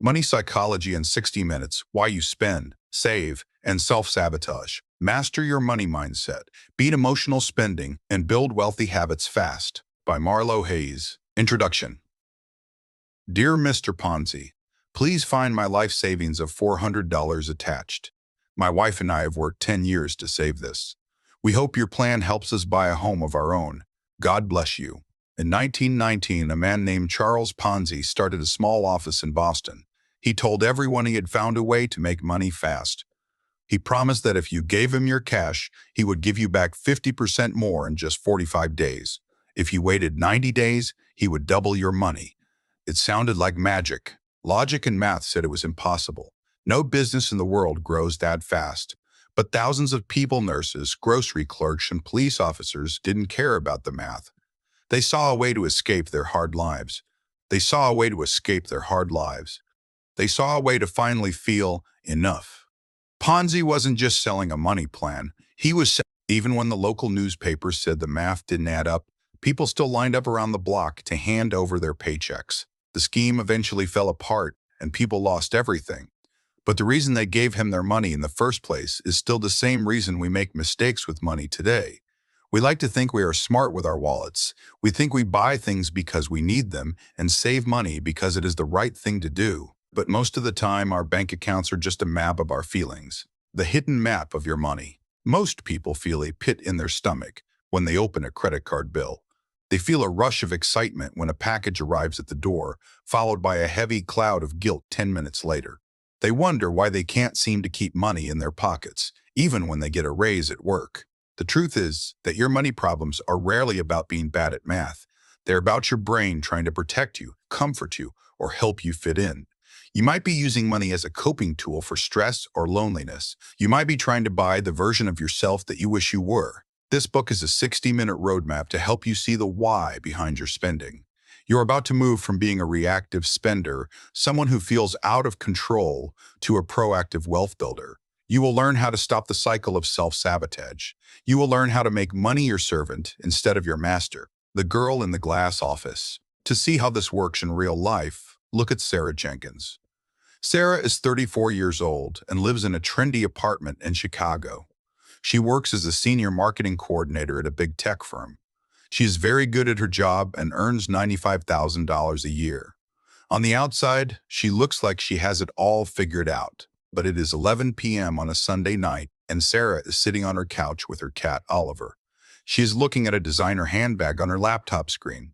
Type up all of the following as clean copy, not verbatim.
Money Psychology in 60 Minutes, Why You Spend, Save, and Self-Sabotage. Master Your Money Mindset, Beat Emotional Spending, and Build Wealthy Habits Fast, by Marlow Hayes. Introduction. Dear Mr. Ponzi, please find my life savings of $400 attached. My wife and I have worked 10 years to save this. We hope your plan helps us buy a home of our own. God bless you. In 1919, a man named Charles Ponzi started a small office in Boston. He told everyone he had found a way to make money fast. He promised that if you gave him your cash, he would give you back 50% more in just 45 days. If you waited 90 days, he would double your money. It sounded like magic. Logic and math said it was impossible. No business in the world grows that fast. But thousands of people, nurses, grocery clerks, and police officers didn't care about the math. They saw a way to escape their hard lives. They saw a way to finally feel enough. Ponzi wasn't just selling a money plan. Even when the local newspaper said the math didn't add up, people still lined up around the block to hand over their paychecks. The scheme eventually fell apart, and people lost everything. But the reason they gave him their money in the first place is still the same reason we make mistakes with money today. We like to think we are smart with our wallets. We think we buy things because we need them and save money because it is the right thing to do. But most of the time, our bank accounts are just a map of our feelings, the hidden map of your money. Most people feel a pit in their stomach when they open a credit card bill. They feel a rush of excitement when a package arrives at the door, followed by a heavy cloud of guilt 10 minutes later. They wonder why they can't seem to keep money in their pockets, even when they get a raise at work. The truth is that your money problems are rarely about being bad at math. They're about your brain trying to protect you, comfort you, or help you fit in. You might be using money as a coping tool for stress or loneliness. You might be trying to buy the version of yourself that you wish you were. This book is a 60-minute roadmap to help you see the why behind your spending. You're about to move from being a reactive spender, someone who feels out of control, to a proactive wealth builder. You will learn how to stop the cycle of self-sabotage. You will learn how to make money your servant instead of your master. The girl in the glass office. To see how this works in real life, look at Sarah Jenkins. Sarah is 34 years old and lives in a trendy apartment in Chicago. She works as a senior marketing coordinator at a big tech firm. She is very good at her job and earns $95,000 a year. On the outside, she looks like she has it all figured out. But it is 11 p.m. on a Sunday night, and Sarah is sitting on her couch with her cat, Oliver. She is looking at a designer handbag on her laptop screen.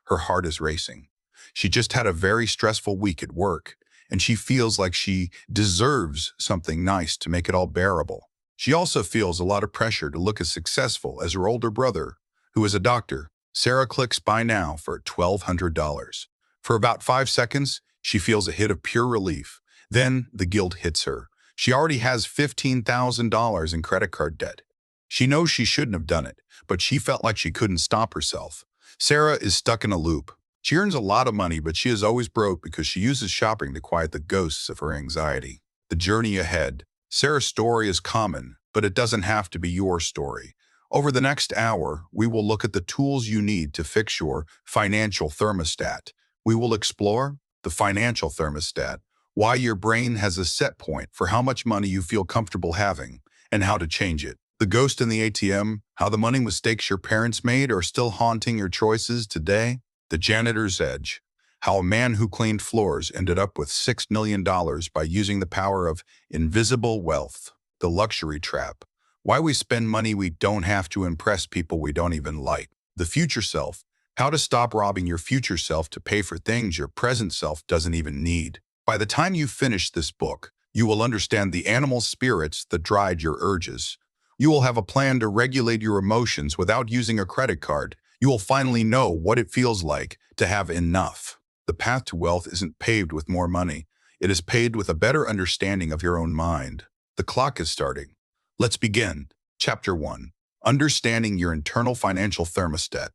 Her heart is racing. She just had a very stressful week at work, and she feels like she deserves something nice to make it all bearable. She also feels a lot of pressure to look as successful as her older brother, who is a doctor. Sarah clicks Buy Now for $1,200. For about 5 seconds, she feels a hit of pure relief. Then the guilt hits her. She already has $15,000 in credit card debt. She knows she shouldn't have done it, but she felt like she couldn't stop herself. Sarah is stuck in a loop. She earns a lot of money, but she is always broke because she uses shopping to quiet the ghosts of her anxiety. The journey ahead. Sarah's story is common, but it doesn't have to be your story. Over the next hour, we will look at the tools you need to fix your financial thermostat. We will explore the financial thermostat, why your brain has a set point for how much money you feel comfortable having, and how to change it. The ghost in the ATM, how the money mistakes your parents made are still haunting your choices today. The janitor's edge, how a man who cleaned floors ended up with $6 million by using the power of invisible wealth. The luxury trap, why we spend money we don't have to impress people we don't even like. The future self, how to stop robbing your future self to pay for things your present self doesn't even need. By the time you finish this book, you will understand the animal spirits that drive your urges. You will have a plan to regulate your emotions without using a credit card. You will finally know what it feels like to have enough. The path to wealth isn't paved with more money. It is paved with a better understanding of your own mind. The clock is starting. Let's begin. Chapter 1. Understanding your internal financial thermostat.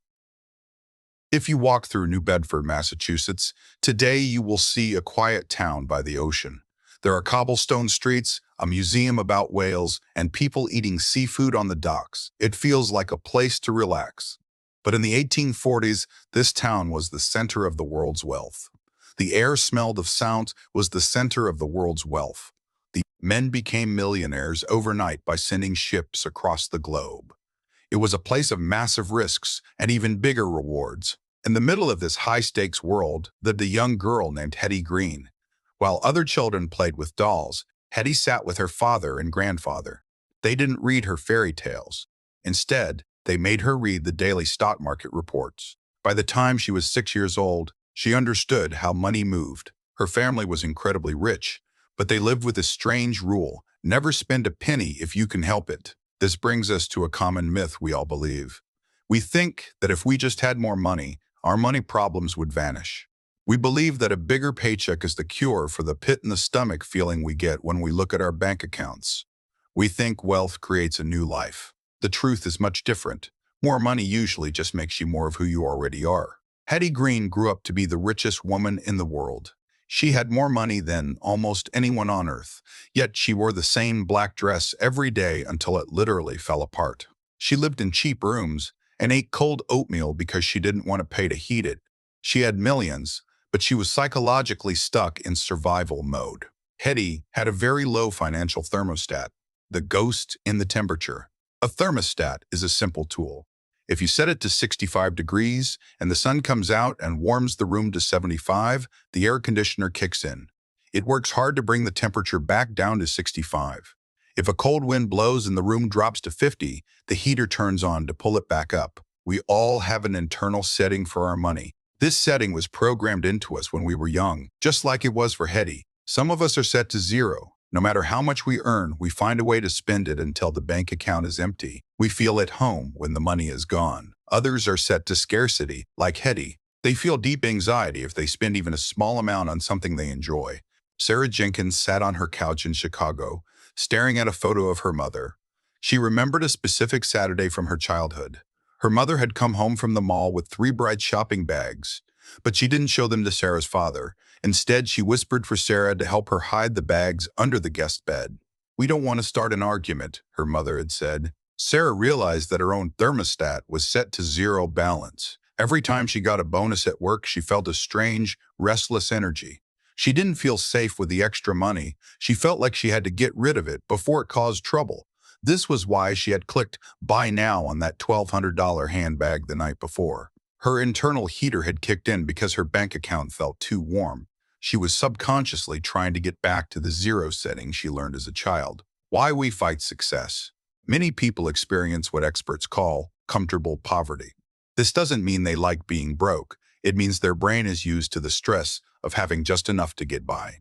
If you walk through New Bedford, Massachusetts, today you will see a quiet town by the ocean. There are cobblestone streets, a museum about whales, and people eating seafood on the docks. It feels like a place to relax. But in the 1840s, this town was the center of the world's wealth. The air smelled of sound was the center of the world's wealth. The men became millionaires overnight by sending ships across the globe. It was a place of massive risks and even bigger rewards. In the middle of this high-stakes world lived a young girl named Hetty Green. While other children played with dolls, Hetty sat with her father and grandfather. They didn't read her fairy tales. Instead, they made her read the daily stock market reports. By the time she was 6 years old, she understood how money moved. Her family was incredibly rich, but they lived with a strange rule: never spend a penny if you can help it. This brings us to a common myth we all believe. We think that if we just had more money, our money problems would vanish. We believe that a bigger paycheck is the cure for the pit in the stomach feeling we get when we look at our bank accounts. We think wealth creates a new life. The truth is much different. More money usually just makes you more of who you already are. Hetty Green grew up to be the richest woman in the world. She had more money than almost anyone on earth, yet she wore the same black dress every day until it literally fell apart. She lived in cheap rooms and ate cold oatmeal because she didn't want to pay to heat it. She had millions, but she was psychologically stuck in survival mode. Hetty had a very low financial thermostat, the ghost in the temperature. A thermostat is a simple tool. If you set it to 65 degrees and the sun comes out and warms the room to 75, the air conditioner kicks in. It works hard to bring the temperature back down to 65. If a cold wind blows and the room drops to 50, the heater turns on to pull it back up. We all have an internal setting for our money. This setting was programmed into us when we were young, just like it was for Hetty. Some of us are set to 0. No matter how much we earn, we find a way to spend it until the bank account is empty. We feel at home when the money is gone. Others are set to scarcity, like Hetty. They feel deep anxiety if they spend even a small amount on something they enjoy. Sarah Jenkins sat on her couch in Chicago, staring at a photo of her mother. She remembered a specific Saturday from her childhood. Her mother had come home from the mall with 3 bright shopping bags, but she didn't show them to Sarah's father. Instead, she whispered for Sarah to help her hide the bags under the guest bed. "We don't want to start an argument," her mother had said. Sarah realized that her own thermostat was set to 0 balance. Every time she got a bonus at work, she felt a strange, restless energy. She didn't feel safe with the extra money. She felt like she had to get rid of it before it caused trouble. This was why she had clicked "Buy Now" on that $1,200 handbag the night before. Her internal heater had kicked in because her bank account felt too warm. She was subconsciously trying to get back to the 0 setting she learned as a child. Why we fight success. Many people experience what experts call comfortable poverty. This doesn't mean they like being broke. It means their brain is used to the stress of having just enough to get by.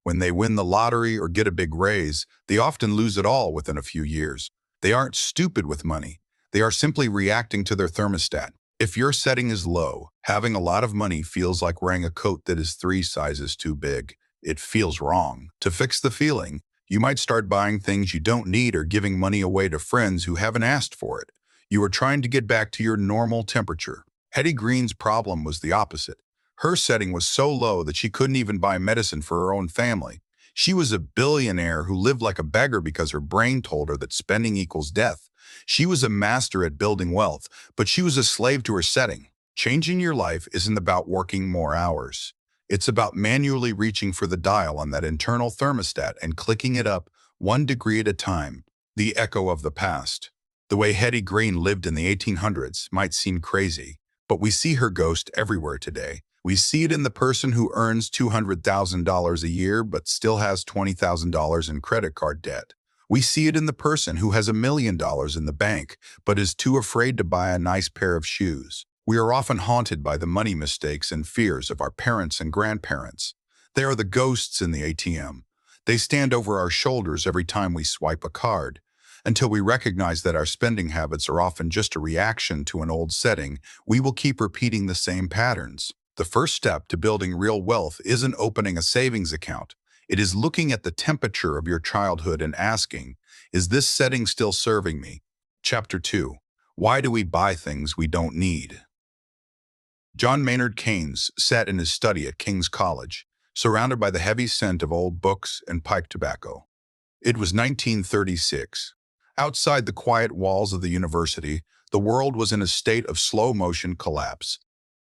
When they win the lottery or get a big raise, they often lose it all within a few years. They aren't stupid with money. They are simply reacting to their thermostat. If your setting is low, having a lot of money feels like wearing a coat that is 3 sizes too big. It feels wrong. To fix the feeling, you might start buying things you don't need or giving money away to friends who haven't asked for it. You are trying to get back to your normal temperature. Hetty Green's problem was the opposite. Her setting was so low that she couldn't even buy medicine for her own family. She was a billionaire who lived like a beggar because her brain told her that spending equals death. She was a master at building wealth, but she was a slave to her setting. Changing your life isn't about working more hours. It's about manually reaching for the dial on that internal thermostat and clicking it up 1 degree at a time, the echo of the past. The way Hetty Green lived in the 1800s might seem crazy, but we see her ghost everywhere today. We see it in the person who earns $200,000 a year but still has $20,000 in credit card debt. We see it in the person who has $1 million in the bank but is too afraid to buy a nice pair of shoes. We are often haunted by the money mistakes and fears of our parents and grandparents. They are the ghosts in the ATM. They stand over our shoulders every time we swipe a card. Until we recognize that our spending habits are often just a reaction to an old setting, we will keep repeating the same patterns. The first step to building real wealth isn't opening a savings account. It is looking at the temperature of your childhood and asking, is this setting still serving me? Chapter 2. Why do we buy things we don't need? John Maynard Keynes sat in his study at King's College, surrounded by the heavy scent of old books and pipe tobacco. It was 1936. Outside the quiet walls of the university, the world was in a state of slow-motion collapse.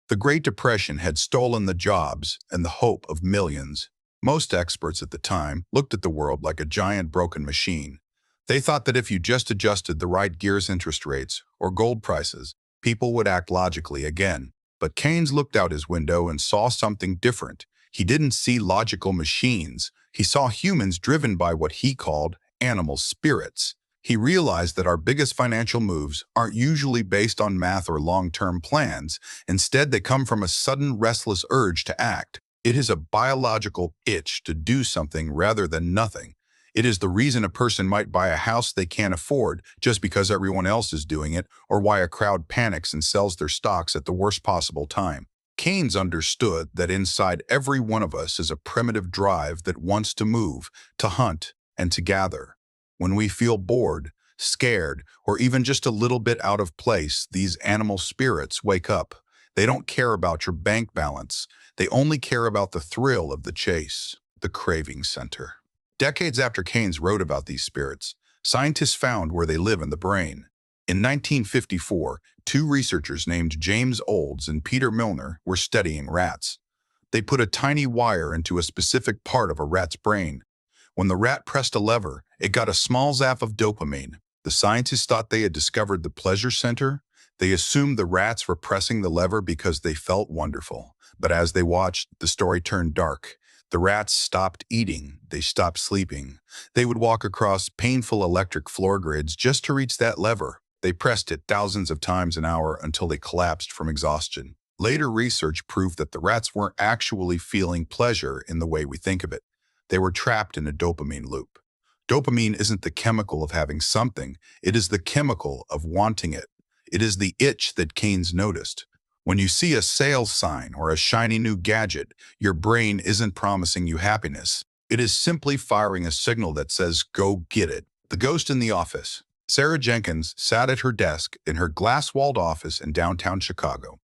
The Great Depression had stolen the jobs and the hope of millions. Most experts at the time looked at the world like a giant broken machine. They thought that if you just adjusted the right gears, interest rates, or gold prices, people would act logically again. But Keynes looked out his window and saw something different. He didn't see logical machines. He saw humans driven by what he called animal spirits. He realized that our biggest financial moves aren't usually based on math or long-term plans. Instead, they come from a sudden restless urge to act. It is a biological itch to do something rather than nothing. It is the reason a person might buy a house they can't afford just because everyone else is doing it, or why a crowd panics and sells their stocks at the worst possible time. Keynes understood that inside every one of us is a primitive drive that wants to move, to hunt, and to gather. When we feel bored, scared, or even just a little bit out of place, these animal spirits wake up. They don't care about your bank balance. They only care about the thrill of the chase, the craving center. Decades after Keynes wrote about these spirits, scientists found where they live in the brain. In 1954, two researchers named James Olds and Peter Milner were studying rats. They put a tiny wire into a specific part of a rat's brain. When the rat pressed a lever, it got a small zap of dopamine. The scientists thought they had discovered the pleasure center. They assumed the rats were pressing the lever because they felt wonderful. But as they watched, the story turned dark. The rats stopped eating. They stopped sleeping. They would walk across painful electric floor grids just to reach that lever. They pressed it thousands of times an hour until they collapsed from exhaustion. Later research proved that the rats weren't actually feeling pleasure in the way we think of it. They were trapped in a dopamine loop. Dopamine isn't the chemical of having something. It is the chemical of wanting it. It is the itch that Keynes noticed. When you see a sales sign or a shiny new gadget, your brain isn't promising you happiness. It is simply firing a signal that says, go get it. The ghost in the office. Sarah Jenkins sat at her desk in her glass-walled office in downtown Chicago.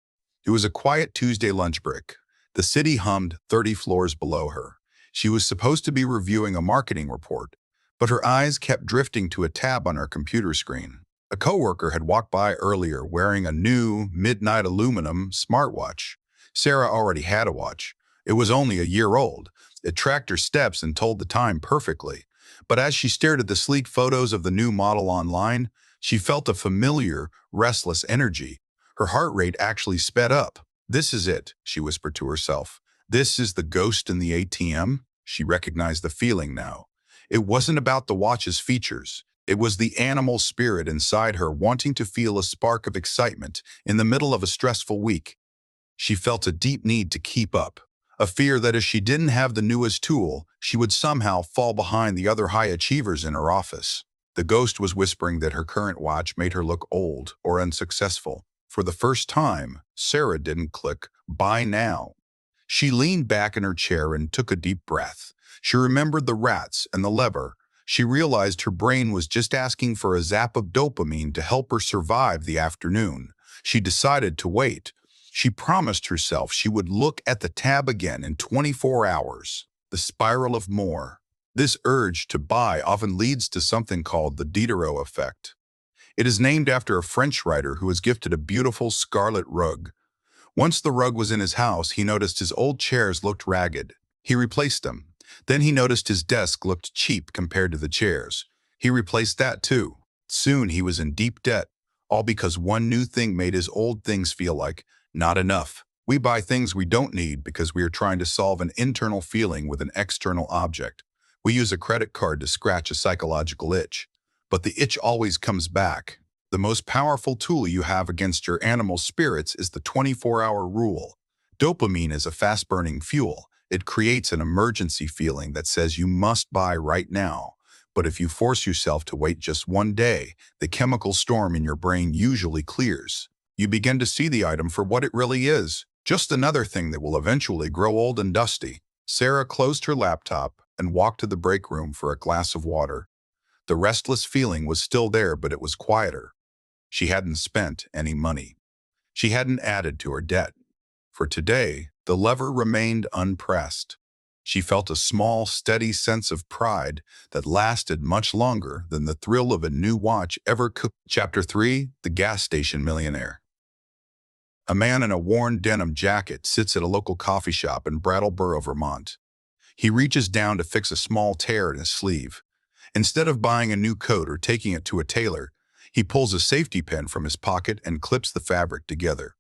It was a quiet Tuesday lunch break. The city hummed 30 floors below her. She was supposed to be reviewing a marketing report, but her eyes kept drifting to a tab on her computer screen. A coworker had walked by earlier wearing a new midnight aluminum smartwatch. Sarah already had a watch. It was only a year old. It tracked her steps and told the time perfectly. But as she stared at the sleek photos of the new model online, she felt a familiar, restless energy. Her heart rate actually sped up. This is it, she whispered to herself. This is the ghost in the ATM? She recognized the feeling now. It wasn't about the watch's features. It was the animal spirit inside her wanting to feel a spark of excitement in the middle of a stressful week. She felt a deep need to keep up, a fear that if she didn't have the newest tool, she would somehow fall behind the other high achievers in her office. The ghost was whispering that her current watch made her look old or unsuccessful. For the first time, Sarah didn't click buy now. She leaned back in her chair and took a deep breath. She remembered the rats and the lever. She realized her brain was just asking for a zap of dopamine to help her survive the afternoon. She decided to wait. She promised herself she would look at the tab again in 24 hours. The spiral of more. This urge to buy often leads to something called the Diderot effect. It is named after a French writer who was gifted a beautiful scarlet rug. Once the rug was in his house, he noticed his old chairs looked ragged. He replaced them. Then he noticed his desk looked cheap compared to the chairs. He replaced that too. Soon he was in deep debt, all because one new thing made his old things feel like not enough. We buy things we don't need because we are trying to solve an internal feeling with an external object. We use a credit card to scratch a psychological itch. But the itch always comes back. The most powerful tool you have against your animal spirits is the 24-hour rule. Dopamine is a fast-burning fuel. It creates an emergency feeling that says you must buy right now. But if you force yourself to wait just one day, the chemical storm in your brain usually clears. You begin to see the item for what it really is, just another thing that will eventually grow old and dusty. Sarah closed her laptop and walked to the break room for a glass of water. The restless feeling was still there, but it was quieter. She hadn't spent any money. She hadn't added to her debt. For today, the lever remained unpressed. She felt a small, steady sense of pride that lasted much longer than the thrill of a new watch ever could. Chapter 3: The Gas Station Millionaire. A man in a worn denim jacket sits at a local coffee shop in Brattleboro, Vermont. He reaches down to fix a small tear in his sleeve. Instead of buying a new coat or taking it to a tailor, he pulls a safety pin from his pocket and clips the fabric together.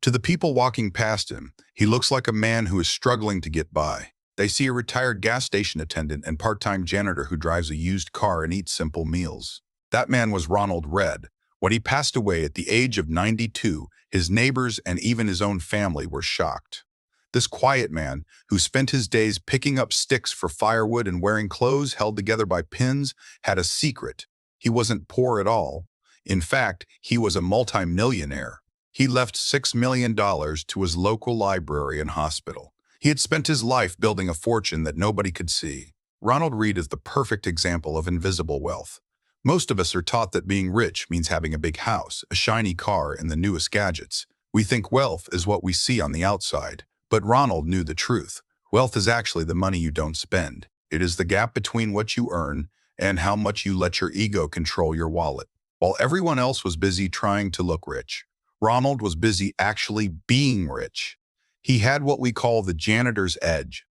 To the people walking past him, he looks like a man who is struggling to get by. They see a retired gas station attendant and part-time janitor who drives a used car and eats simple meals. That man was Ronald Red. When he passed away at the age of 92, his neighbors and even his own family were shocked. This quiet man, who spent his days picking up sticks for firewood and wearing clothes held together by pins, had a secret. He wasn't poor at all. In fact, he was a multimillionaire. He left $6 million to his local library and hospital. He had spent his life building a fortune that nobody could see. Ronald Read is the perfect example of invisible wealth. Most of us are taught that being rich means having a big house, a shiny car, and the newest gadgets. We think wealth is what we see on the outside. But Ronald knew the truth. Wealth is actually the money you don't spend. It is the gap between what you earn and how much you let your ego control your wallet. While everyone else was busy trying to look rich, Ronald was busy actually being rich. He had what we call the janitor's edge.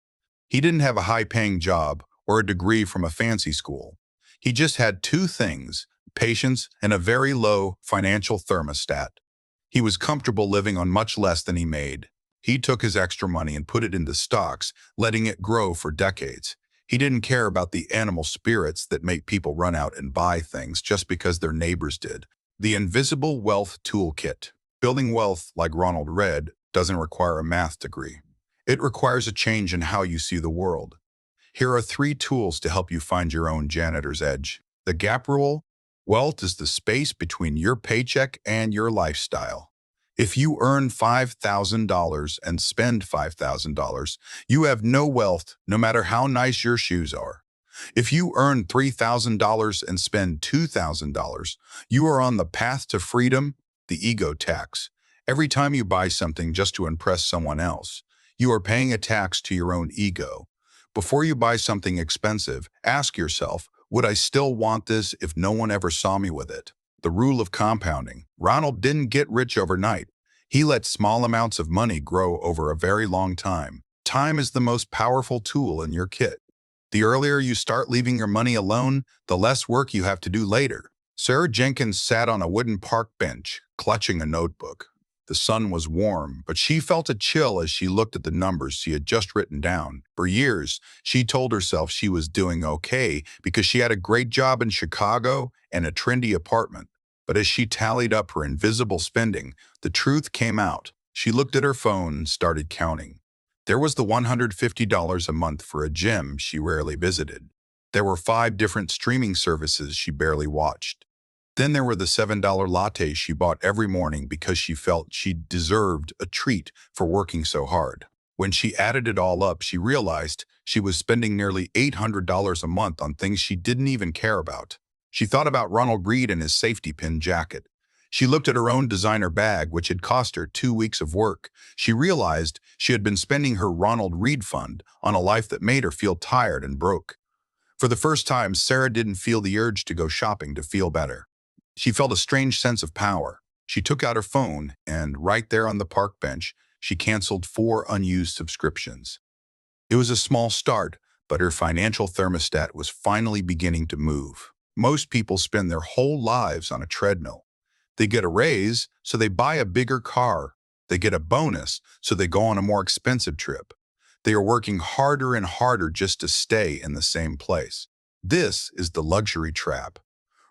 He didn't have a high-paying job or a degree from a fancy school. He just had two things: patience and a very low financial thermostat. He was comfortable living on much less than he made. He took his extra money and put it into stocks, letting it grow for decades. He didn't care about the animal spirits that make people run out and buy things just because their neighbors did. The Invisible Wealth Toolkit. Building wealth like Ronald Read doesn't require a math degree. It requires a change in how you see the world. Here are 3 tools to help you find your own janitor's edge. The gap rule. Wealth is the space between your paycheck and your lifestyle. If you earn $5,000 and spend $5,000, you have no wealth, no matter how nice your shoes are. If you earn $3,000 and spend $2,000, you are on the path to freedom, the ego tax. Every time you buy something just to impress someone else, you are paying a tax to your own ego. Before you buy something expensive, ask yourself, would I still want this if no one ever saw me with it? The rule of compounding. Ronald didn't get rich overnight. He let small amounts of money grow over a very long time. Time is the most powerful tool in your kit. The earlier you start leaving your money alone, the less work you have to do later. Sarah Jenkins sat on a wooden park bench, clutching a notebook. The sun was warm, but she felt a chill as she looked at the numbers she had just written down. For years, she told herself she was doing okay because she had a great job in Chicago and a trendy apartment. But as she tallied up her invisible spending, the truth came out. She looked at her phone and started counting. There was the $150 a month for a gym she rarely visited. There were 5 different streaming services she barely watched. Then there were the $7 lattes she bought every morning because she felt she deserved a treat for working so hard. When she added it all up, she realized she was spending nearly $800 a month on things she didn't even care about. She thought about Ronald Read and his safety pin jacket. She looked at her own designer bag, which had cost her 2 weeks of work. She realized she had been spending her Ronald Read fund on a life that made her feel tired and broke. For the first time, Sarah didn't feel the urge to go shopping to feel better. She felt a strange sense of power. She took out her phone and, right there on the park bench, she canceled 4 unused subscriptions. It was a small start, but her financial thermostat was finally beginning to move. Most people spend their whole lives on a treadmill. They get a raise, so they buy a bigger car. They get a bonus, so they go on a more expensive trip. They are working harder and harder just to stay in the same place. This is the luxury trap.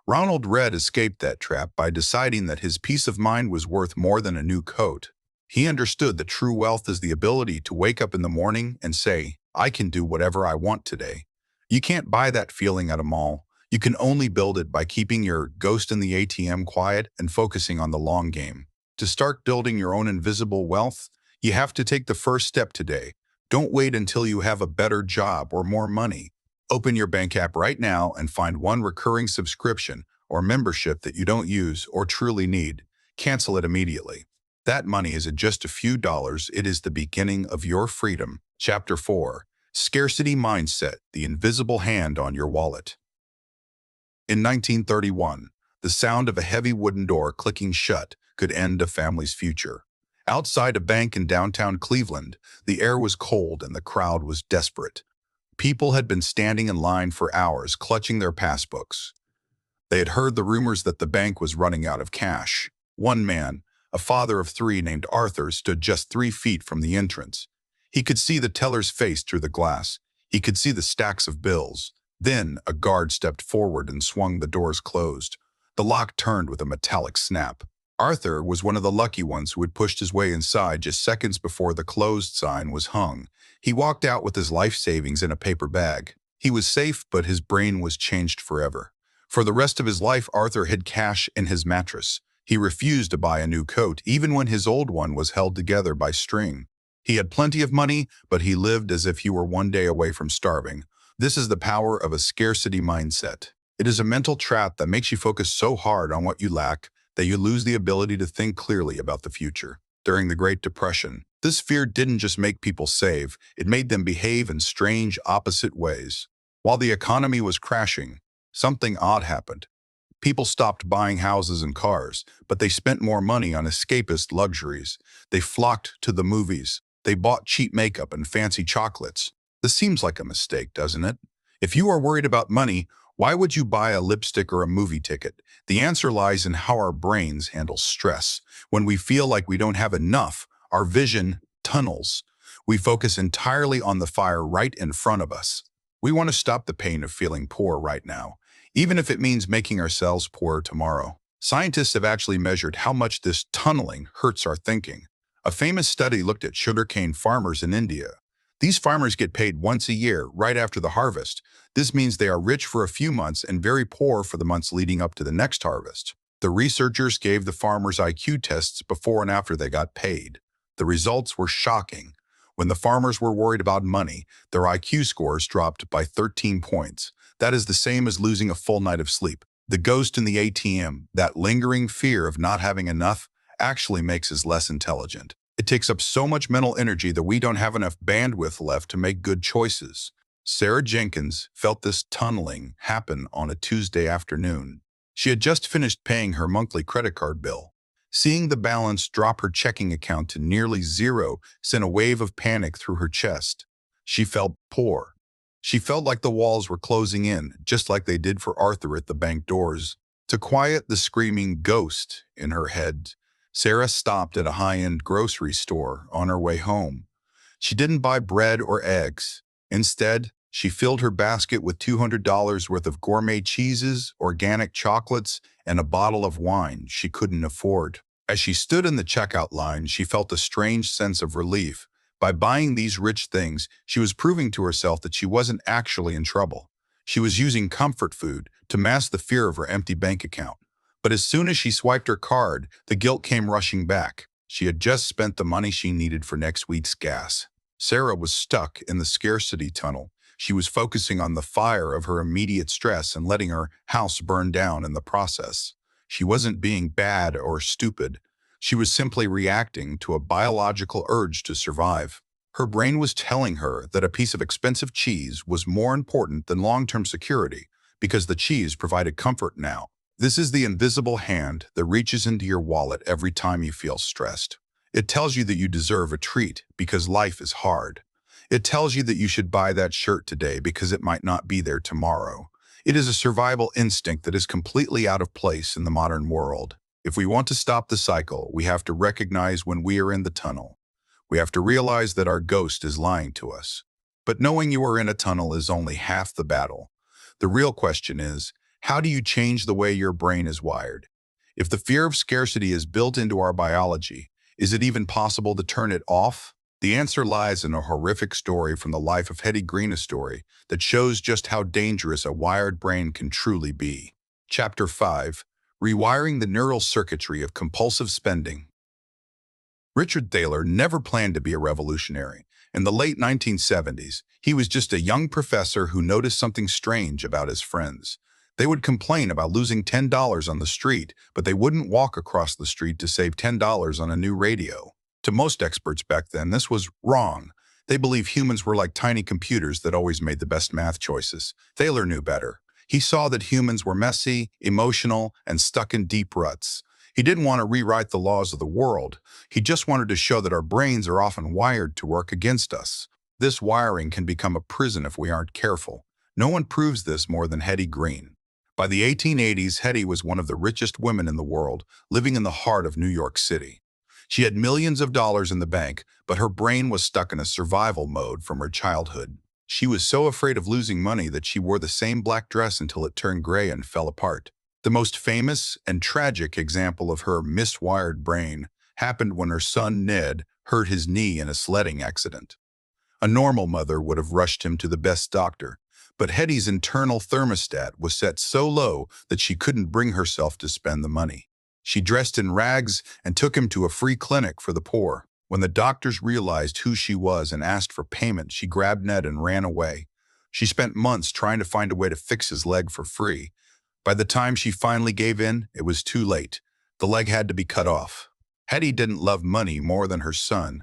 Ronald Read escaped that trap by deciding that his peace of mind was worth more than a new coat. He understood that true wealth is the ability to wake up in the morning and say, I can do whatever I want today. You can't buy that feeling at a mall. You can only build it by keeping your ghost in the ATM quiet and focusing on the long game. To start building your own invisible wealth, you have to take the first step today. Don't wait until you have a better job or more money. Open your bank app right now and find one recurring subscription or membership that you don't use or truly need. Cancel it immediately. That money isn't just a few dollars, it is the beginning of your freedom. Chapter 4. Scarcity Mindset, the Invisible Hand on Your Wallet. In 1931, the sound of a heavy wooden door clicking shut could end a family's future. Outside a bank in downtown Cleveland, the air was cold and the crowd was desperate. People had been standing in line for hours, clutching their passbooks. They had heard the rumors that the bank was running out of cash. One man, a father of three named Arthur, stood just 3 feet from the entrance. He could see the teller's face through the glass. He could see the stacks of bills. Then a guard stepped forward and swung the doors closed. The lock turned with a metallic snap. Arthur was one of the lucky ones who had pushed his way inside just seconds before the closed sign was hung. He walked out with his life savings in a paper bag. He was safe, but his brain was changed forever. For the rest of his life, Arthur hid cash in his mattress. He refused to buy a new coat, even when his old one was held together by string. He had plenty of money, but he lived as if he were one day away from starving. This is the power of a scarcity mindset. It is a mental trap that makes you focus so hard on what you lack that you lose the ability to think clearly about the future. During the Great Depression, this fear didn't just make people save, it made them behave in strange, opposite ways. While the economy was crashing, something odd happened. People stopped buying houses and cars, but they spent more money on escapist luxuries. They flocked to the movies. They bought cheap makeup and fancy chocolates. This seems like a mistake, doesn't it? If you are worried about money, why would you buy a lipstick or a movie ticket? The answer lies in how our brains handle stress. When we feel like we don't have enough, our vision tunnels. We focus entirely on the fire right in front of us. We want to stop the pain of feeling poor right now, even if it means making ourselves poorer tomorrow. Scientists have actually measured how much this tunneling hurts our thinking. A famous study looked at sugarcane farmers in India. These farmers get paid once a year, right after the harvest. This means they are rich for a few months and very poor for the months leading up to the next harvest. The researchers gave the farmers IQ tests before and after they got paid. The results were shocking. When the farmers were worried about money, their IQ scores dropped by 13 points. That is the same as losing a full night of sleep. The ghost in the ATM, that lingering fear of not having enough, actually makes us less intelligent. It takes up so much mental energy that we don't have enough bandwidth left to make good choices. Sarah Jenkins felt this tunneling happen on a Tuesday afternoon. She had just finished paying her monthly credit card bill. Seeing the balance drop her checking account to nearly zero sent a wave of panic through her chest. She felt poor. She felt like the walls were closing in, just like they did for Arthur at the bank doors. To quiet the screaming ghost in her head, Sarah stopped at a high-end grocery store on her way home. She didn't buy bread or eggs. Instead, she filled her basket with $200 worth of gourmet cheeses, organic chocolates, and a bottle of wine she couldn't afford. As she stood in the checkout line, she felt a strange sense of relief. By buying these rich things, she was proving to herself that she wasn't actually in trouble. She was using comfort food to mask the fear of her empty bank account. But as soon as she swiped her card, the guilt came rushing back. She had just spent the money she needed for next week's gas. Sarah was stuck in the scarcity tunnel. She was focusing on the fire of her immediate stress and letting her house burn down in the process. She wasn't being bad or stupid. She was simply reacting to a biological urge to survive. Her brain was telling her that a piece of expensive cheese was more important than long-term security because the cheese provided comfort now. This is the invisible hand that reaches into your wallet every time you feel stressed. It tells you that you deserve a treat because life is hard. It tells you that you should buy that shirt today because it might not be there tomorrow. It is a survival instinct that is completely out of place in the modern world. If we want to stop the cycle, we have to recognize when we are in the tunnel. We have to realize that our ghost is lying to us. But knowing you are in a tunnel is only half the battle. The real question is, how do you change the way your brain is wired? If the fear of scarcity is built into our biology, is it even possible to turn it off? The answer lies in a horrific story from the life of Hetty Green, a story that shows just how dangerous a wired brain can truly be. Chapter 5. Rewiring the Neural Circuitry of Compulsive Spending. Richard Thaler never planned to be a revolutionary. In the late 1970s, he was just a young professor who noticed something strange about his friends. They would complain about losing $10 on the street, but they wouldn't walk across the street to save $10 on a new radio. To most experts back then, this was wrong. They believed humans were like tiny computers that always made the best math choices. Thaler knew better. He saw that humans were messy, emotional, and stuck in deep ruts. He didn't want to rewrite the laws of the world. He just wanted to show that our brains are often wired to work against us. This wiring can become a prison if we aren't careful. No one proves this more than Hetty Green. By the 1880s, Hetty was one of the richest women in the world, living in the heart of New York City. She had millions of dollars in the bank, but her brain was stuck in a survival mode from her childhood. She was so afraid of losing money that she wore the same black dress until it turned gray and fell apart. The most famous and tragic example of her miswired brain happened when her son Ned hurt his knee in a sledding accident. A normal mother would have rushed him to the best doctor, but Hetty's internal thermostat was set so low that she couldn't bring herself to spend the money. She dressed in rags and took him to a free clinic for the poor. When the doctors realized who she was and asked for payment, she grabbed Ned and ran away. She spent months trying to find a way to fix his leg for free. By the time she finally gave in, it was too late. The leg had to be cut off. Hetty didn't love money more than her son,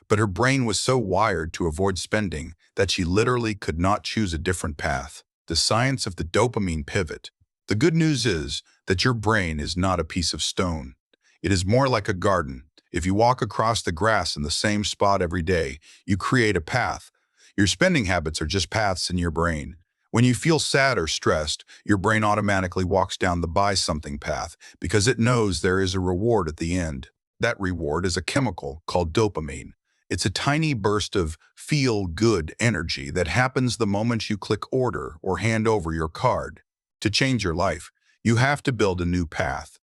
but her brain was so wired to avoid spending that she literally could not choose a different path. The science of the dopamine pivot. The good news is that your brain is not a piece of stone. It is more like a garden. If you walk across the grass in the same spot every day, you create a path. Your spending habits are just paths in your brain. When you feel sad or stressed, your brain automatically walks down the buy something path because it knows there is a reward at the end. That reward is a chemical called dopamine. It's a tiny burst of feel-good energy that happens the moment you click order or hand over your card. To change your life, you have to build a new path.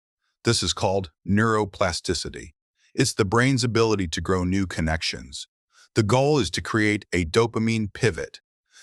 This is called neuroplasticity. It's the brain's ability to grow new connections. The goal is to create a dopamine pivot.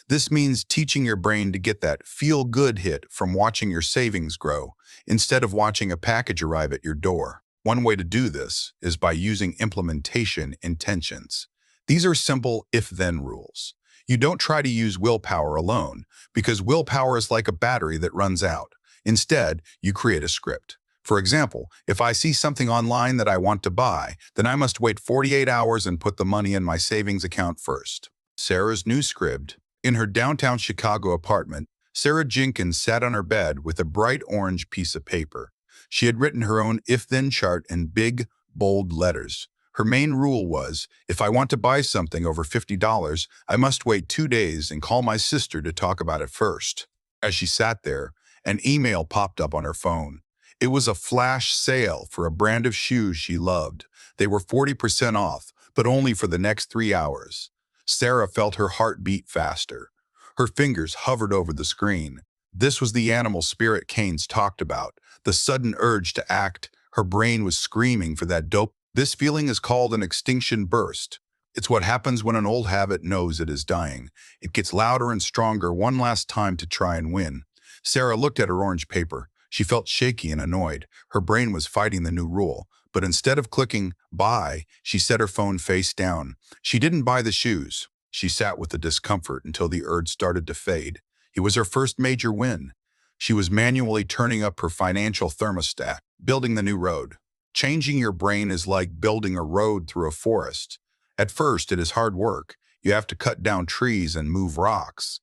This means teaching your brain to get that feel-good hit from watching your savings grow, instead of watching a package arrive at your door. One way to do this is by using implementation intentions. These are simple if-then rules. You don't try to use willpower alone, because willpower is like a battery that runs out. Instead, you create a script. For example, if I see something online that I want to buy, then I must wait 48 hours and put the money in my savings account first. Sarah's new script. In her downtown Chicago apartment, Sarah Jenkins sat on her bed with a bright orange piece of paper. She had written her own if-then chart in big, bold letters. Her main rule was, if I want to buy something over $50, I must wait 2 days and call my sister to talk about it first. As she sat there, an email popped up on her phone. It was a flash sale for a brand of shoes she loved. They were 40% off, but only for the next 3 hours. Sarah felt her heart beat faster. Her fingers hovered over the screen. This was the animal spirit Keynes talked about, the sudden urge to act. Her brain was screaming for that dope. This feeling is called an extinction burst. It's what happens when an old habit knows it is dying. It gets louder and stronger one last time to try and win. Sarah looked at her orange paper. She felt shaky and annoyed. Her brain was fighting the new rule. But instead of clicking buy, she set her phone face down. She didn't buy the shoes. She sat with the discomfort until the urge started to fade. It was her first major win. She was manually turning up her financial thermostat, building the new road. Changing your brain is like building a road through a forest. At first, it is hard work. You have to cut down trees and move rocks.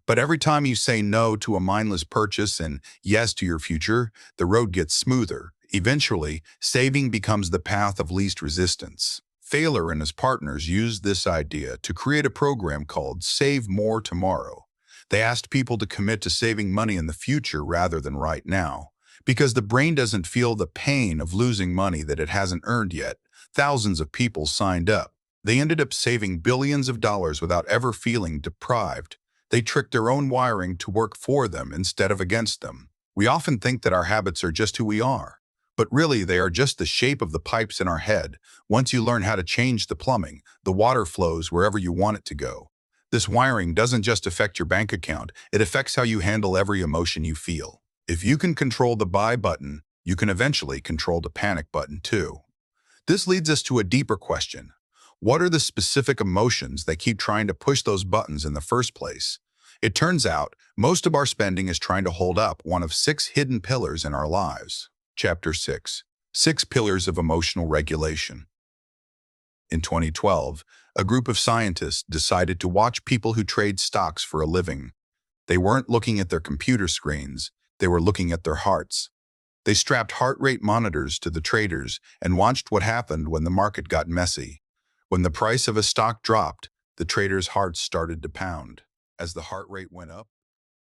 But every time you say no to a mindless purchase and yes to your future, the road gets smoother. Eventually, saving becomes the path of least resistance. Thaler and his partners used this idea to create a program called Save More Tomorrow. They asked people to commit to saving money in the future rather than right now. Because the brain doesn't feel the pain of losing money that it hasn't earned yet, thousands of people signed up. They ended up saving billions of dollars without ever feeling deprived. They tricked their own wiring to work for them instead of against them. We often think that our habits are just who we are, but really they are just the shape of the pipes in our head. Once you learn how to change the plumbing, the water flows wherever you want it to go. This wiring doesn't just affect your bank account, it affects how you handle every emotion you feel. If you can control the buy button, you can eventually control the panic button too. This leads us to a deeper question. What are the specific emotions that keep trying to push those buttons in the first place? It turns out, most of our spending is trying to hold up one of 6 hidden pillars in our lives. Chapter 6. 6 Pillars of Emotional Regulation. In 2012, a group of scientists decided to watch people who trade stocks for a living. They weren't looking at their computer screens, they were looking at their hearts. They strapped heart rate monitors to the traders and watched what happened when the market got messy. When the price of a stock dropped, the traders' hearts started to pound. As the heart rate went up,